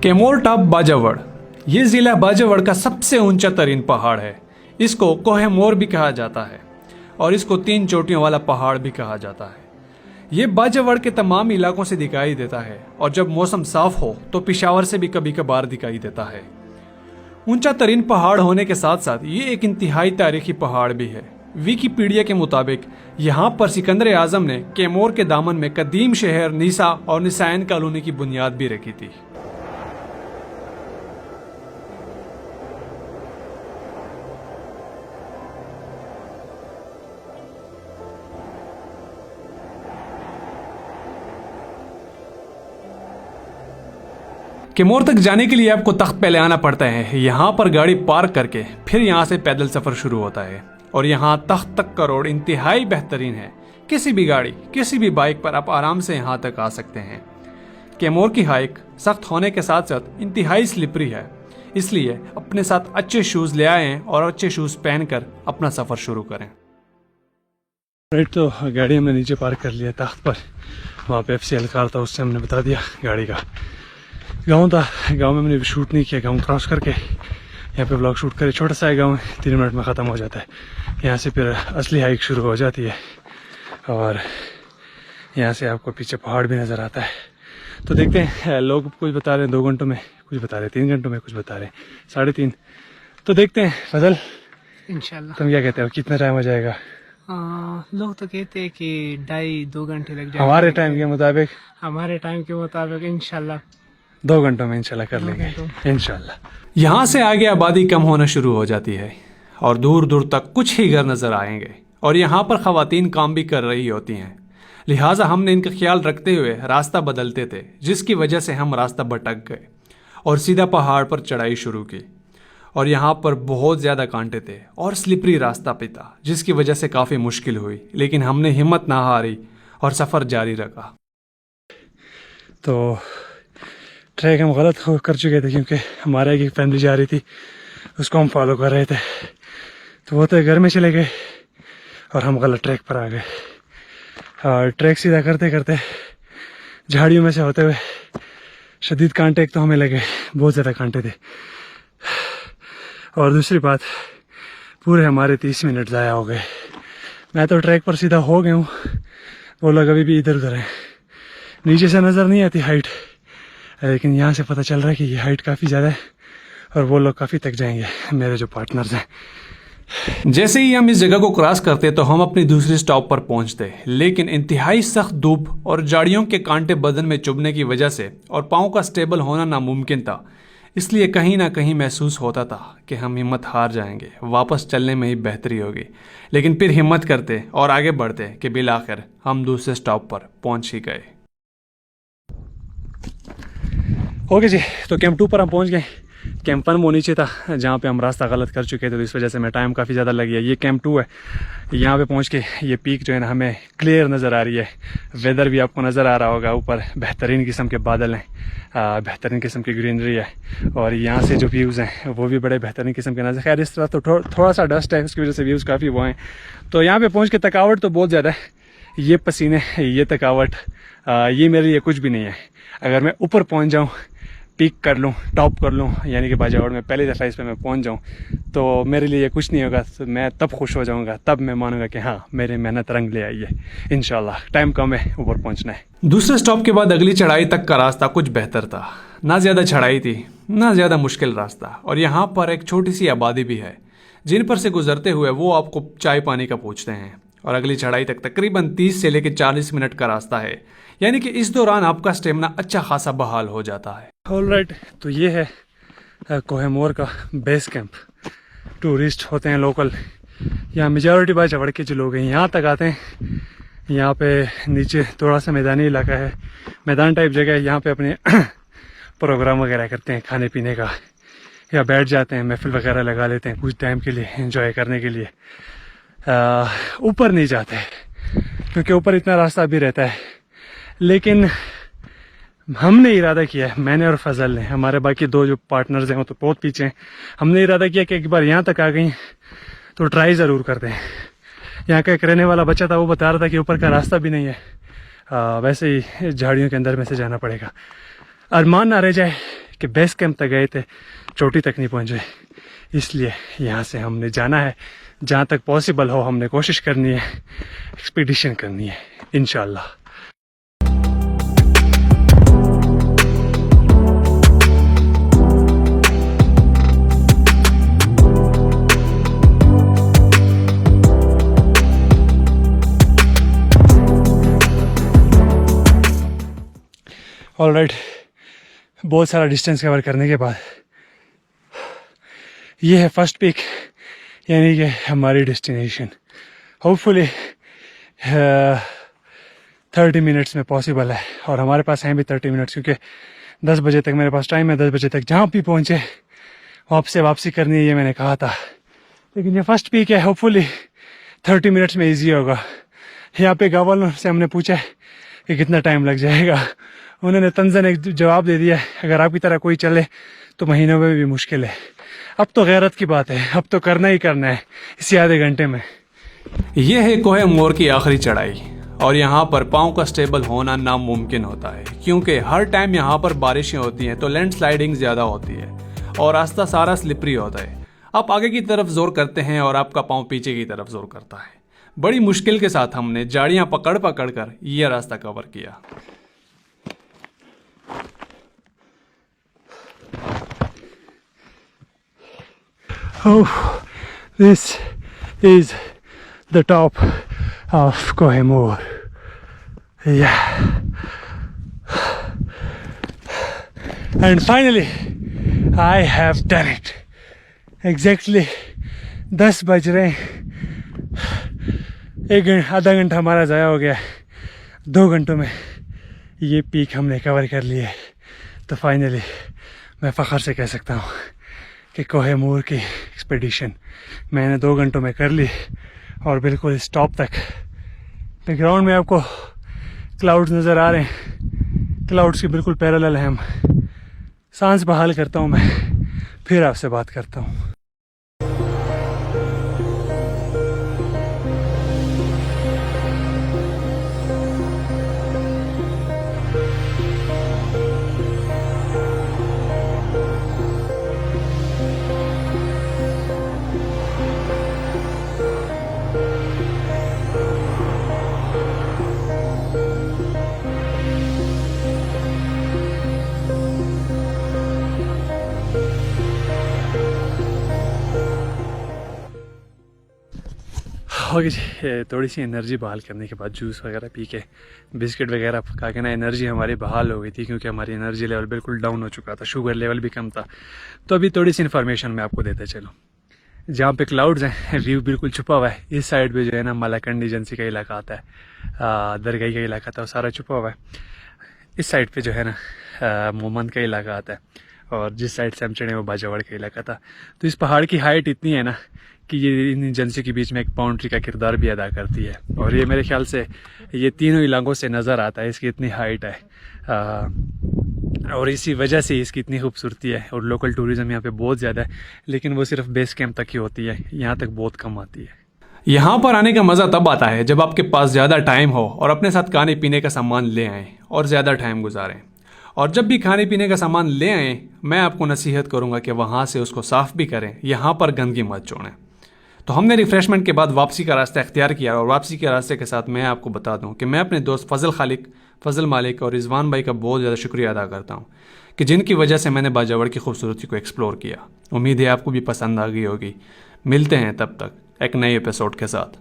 Kaimore top बाजावर। ये जिला बाजावर का सबसे ऊंचा तरीन पहाड़ है। इसको कोहेमोर भी कहा जाता है और इसको 3 चोटियों वाला पहाड़ भी कहा जाता है। ये बाजावर के तमाम इलाकों से दिखाई देता है और जब मौसम साफ हो तो पिशावर से भी कभी कभार दिखाई देता है। ऊंचा तरीन पहाड़ होने के साथ साथ ये एक इंतहाई तारीखी पहाड़ भी है। विकिपीडिया के मुताबिक यहाँ पर सिकंदर आजम ने कैमोर के दामन में कदीम शहर नीसा और निसायन कॉलोनी की बुनियाद भी रखी थी। कैमोर तक जाने के लिए आपको तख्त पहले आना पड़ता है। यहाँ पर गाड़ी पार्क करके फिर यहाँ से पैदल सफर शुरू होता है और यहाँ तख्त तक का रोड इंतहाई बेहतरीन है। किसी भी गाड़ी किसी भी बाइक पर आप आराम से यहाँ तक आ सकते हैं। कैमोर की हाइक सख्त होने के साथ साथ इंतहाई स्लिपरी है, इसलिए अपने साथ अच्छे शूज ले आएं और अच्छे शूज पहनकर अपना सफर शुरू करें। राइट, तो गाड़ी हमने नीचे पार्क कर लिया तख्त पर। वहाँ पे FCL कार था, उससे हमने बता दिया गाड़ी का गाँव था। गाँव में मैंने शूट नहीं किया। गाँव क्रॉस करके यहाँ पे ब्लॉग शूट करे। छोटा सा है गाँव, 3 मिनट में ख़त्म हो जाता है। यहाँ से फिर असली हाइक शुरू हो जाती है और यहाँ से आपको पीछे पहाड़ भी नज़र आता है। तो देखते हैं, लोग कुछ बता रहे हैं 2 घंटों में, कुछ बता रहे हैं 3 घंटों में, कुछ बता रहे हैं 3.5। तो देखते हैं। फजल, इंशाल्लाह तुम क्या कहते हो, कितना टाइम हो जाएगा? लोग तो कहते हैं कि 2.5-2 घंटे लग जाएंगे। हमारे टाइम के मुताबिक इंशाल्लाह 2 घंटों में इंशाल्लाह कर लेंगे इंशाल्लाह। यहाँ से आगे आबादी कम होना शुरू हो जाती है और दूर दूर तक कुछ ही घर नजर आएंगे और यहाँ पर खवातीन काम भी कर रही होती हैं। लिहाजा हमने इनका ख्याल रखते हुए रास्ता बदलते थे, जिसकी वजह से हम रास्ता भटक गए और सीधा पहाड़ पर चढ़ाई शुरू की। और यहाँ पर बहुत ज़्यादा कांटे थे और स्लिपरी रास्ता भी था, जिसकी वजह से काफ़ी मुश्किल हुई, लेकिन हमने हिम्मत ना हारी और सफ़र जारी रखा। तो ट्रैक हम गलत कर चुके थे क्योंकि हमारे एक फैमिली जा रही थी, उसको हम फॉलो कर रहे थे। तो वो तो घर में चले गए और हम गलत ट्रैक पर आ गए। और ट्रैक सीधा करते करते झाड़ियों में से होते हुए शदीद कांटे एक तो हमें लगे, बहुत ज़्यादा कांटे थे। और दूसरी बात, पूरे हमारे 30 मिनट ज़ाया हो गए। मैं तो ट्रैक पर सीधा हो गया हूँ, वो लोग अभी भी इधर उधर हैं। नीचे से नज़र नहीं आती हाइट, लेकिन यहाँ से पता चल रहा है कि ये हाइट काफ़ी ज़्यादा है और वो लोग काफ़ी थक जाएंगे, मेरे जो पार्टनर्स हैं। जैसे ही हम इस जगह को क्रॉस करते तो हम अपनी दूसरी स्टॉप पर पहुंचते, लेकिन इंतहाई सख्त धूप और झाड़ियों के कांटे बदन में चुभने की वजह से और पाँव का स्टेबल होना नामुमकिन था। इसलिए कहीं ना कहीं महसूस होता था कि हम हिम्मत हार जाएंगे, वापस चलने में ही बेहतरी होगी। लेकिन फिर हिम्मत करते और आगे बढ़ते कि बिलाखिर हम दूसरे स्टॉप पर पहुंच ही गए। ओके जी, तो कैंप 2 पर हम पहुंच गए। कैंप 1 वो नीचे था जहाँ पे हम रास्ता गलत कर चुके थे, तो इस वजह से मैं टाइम काफ़ी ज़्यादा लग गया। ये कैंप 2 है। यहाँ पे पहुँच के ये पीक जो है ना हमें क्लियर नज़र आ रही है। वेदर भी आपको नज़र आ रहा होगा, ऊपर बेहतरीन किस्म के बादल हैं, बेहतरीन किस्म की ग्रीनरी है और यहाँ से जो व्यूज़ हैं वो भी बड़े बेहतरीन किस्म के नज़र। खैर इस तरह तो थोड़ा सा डस्ट है, उसकी वजह से व्यूज़ काफ़ी वो हैं। तो यहाँ पर पहुँच के थकावट तो बहुत ज़्यादा है। ये पसीने, ये थकावट, ये मेरे लिए कुछ भी नहीं है। अगर मैं ऊपर पहुँच जाऊँ, पीक कर लूँ, टॉप कर लूँ, यानी कि बाजावर में पहली दफ़ा इस पर मैं पहुँच जाऊँ, तो मेरे लिए कुछ नहीं होगा। तो मैं तब खुश हो जाऊँगा, तब मैं मानूंगा कि हाँ मेरी मेहनत रंग ले आई है। इंशाल्लाह टाइम कम है, ऊपर पहुँचना है। दूसरे स्टॉप के बाद अगली चढ़ाई तक का रास्ता कुछ बेहतर था। ना ज़्यादा चढ़ाई थी, ना ज़्यादा मुश्किल रास्ता, और यहाँ पर एक छोटी सी आबादी भी है जिन पर से गुजरते हुए वो आपको चाय पानी का पूछते हैं। और अगली चढ़ाई तक तकरीबन 30 से लेकर 40 मिनट का रास्ता है, यानी कि इस दौरान आपका स्टेमिना अच्छा खासा बहाल हो जाता है। ऑलराइट, तो ये है कोहेमोर का बेस कैंप। टूरिस्ट होते हैं लोकल, यहाँ मेजॉरिटी बाजावर के जो लोग हैं यहाँ तक आते हैं। यहाँ पे नीचे थोड़ा सा मैदानी इलाका है, मैदान टाइप जगह है। यहाँ पे अपने प्रोग्राम वगैरह करते हैं खाने पीने का, या बैठ जाते हैं, महफिल वगैरह लगा लेते हैं कुछ टाइम के लिए एंजॉय करने के लिए। ऊपर नहीं जाते क्योंकि ऊपर इतना रास्ता भी रहता है। लेकिन हमने इरादा किया है, मैंने और फजल ने, हमारे बाकी 2 जो पार्टनर्स हैं वो तो बहुत पीछे हैं, हमने इरादा किया कि एक बार यहाँ तक आ गई तो ट्राई ज़रूर करते हैं। यहाँ का एक रहने वाला बच्चा था, वो बता रहा था कि ऊपर का रास्ता भी नहीं है, वैसे ही झाड़ियों के अंदर में से जाना पड़ेगा। अरमान ना रह जाए कि बेस कैंप तक गए थे, चोटी तक नहीं पहुंचे। इसलिए यहाँ से हमने जाना है, जहाँ तक पॉसिबल हो हमने कोशिश करनी है, एक्सपीडिशन करनी है इंशाल्लाह। ऑलराइट, बहुत सारा डिस्टेंस कवर करने के बाद ये है फर्स्ट पीक, यानी कि हमारी डेस्टिनेशन। होपफुली 30 मिनट्स में पॉसिबल है, और हमारे पास हैं भी 30 मिनट्स, क्योंकि 10 बजे तक मेरे पास टाइम है। 10 बजे तक जहाँ भी पहुँचे वापसी करनी है, ये मैंने कहा था। लेकिन ये फर्स्ट पीक है, होपफुली 30 मिनट्स में ईजी होगा। यहाँ पे गाँव वालों से हमने पूछा कि कितना टाइम लग जाएगा, उन्होंने तंजन एक जवाब दे दिया, अगर आपकी तरह कोई चले तो महीनों में भी मुश्किल है। अब तो गैरत की बात है, अब तो करना ही करना है इसी आधे घंटे में। यह है कोहे मोर की आखिरी चढ़ाई, और यहाँ पर पाँव का स्टेबल होना नामुमकिन होता है, क्योंकि हर टाइम यहाँ पर बारिशें होती हैं तो लैंडस्लाइडिंग ज़्यादा होती है और रास्ता सारा स्लिपरी होता है। आप आगे की तरफ जोर करते हैं और आपका पाँव पीछे की तरफ जोर करता है। बड़ी मुश्किल के साथ हमने जाड़ियाँ पकड़ कर यह रास्ता कवर किया। Oh, this is the top of Koh Moor. Yeah. And finally, I have done it. Exactly 10 बज रहे हैं। आधा घंटा हमारा ज़ाया हो गया। 2 घंटों में ये पीक हमने कवर कर लिए। तो फाइनली मैं फ़ख्र से कह सकता हूँ कि कोह मोर की एक्सपेडिशन मैंने 2 घंटों में कर ली, और बिल्कुल इस टॉप तक। बैकग्राउंड में आपको क्लाउड्स नज़र आ रहे हैं, क्लाउड्स की बिल्कुल पैरेलल है हम। सांस बहाल करता हूँ मैं, फिर आपसे बात करता हूँ। ओके जी, थोड़ी सी एनर्जी बहाल करने के बाद जूस वगैरह पी के, बिस्किट वगैरह खा के ना एनर्जी हमारी बहाल हो गई थी, क्योंकि हमारी एनर्जी लेवल बिल्कुल डाउन हो चुका था, शुगर लेवल भी कम था। तो अभी थोड़ी सी इन्फॉर्मेशन मैं आपको देते चलूँ। जहाँ पे क्लाउड्स हैं, व्यू बिल्कुल छुपा हुआ है। इस साइड पे जो है ना मलाकंड एजेंसी का इलाका आता है, दरगाही का इलाका था, वो सारा छुपा हुआ है। इस साइड पे जो है ना मोमंद का इलाका आता है, और जिस साइड से हम चढ़े वो बाजावड़ का इलाका था। तो इस पहाड़ की हाइट इतनी है ना कि ये इन एजेंसी के बीच में एक बाउंड्री का किरदार भी अदा करती है, और ये मेरे ख्याल से ये तीनों इलाकों से नज़र आता है, इसकी इतनी हाइट है। और इसी वजह से इसकी इतनी खूबसूरती है। और लोकल टूरिज़्म यहाँ पे बहुत ज़्यादा है, लेकिन वो सिर्फ बेस कैंप तक ही होती है, यहाँ तक बहुत कम आती है। यहाँ पर आने का मज़ा तब आता है जब आपके पास ज़्यादा टाइम हो और अपने साथ खाने पीने का सामान ले आएँ और ज़्यादा टाइम गुजारें। और जब भी खाने पीने का सामान ले आएँ, मैं आपको नसीहत करूँगा कि वहाँ से उसको साफ़ भी करें, यहाँ पर गंदगी मत छोड़ें। तो हमने रिफ़्रेशमेंट के बाद वापसी का रास्ता इख्तियार किया, और वापसी के रास्ते के साथ मैं आपको बता दूं कि मैं अपने दोस्त फ़ज़ल मालिक और रिजवान भाई का बहुत ज़्यादा शुक्रिया अदा करता हूं कि जिनकी वजह से मैंने बाजावड़ की खूबसूरती को एक्सप्लोर किया। उम्मीद है आपको भी पसंद आ गई होगी। मिलते हैं तब तक एक नए एपिसोड के साथ।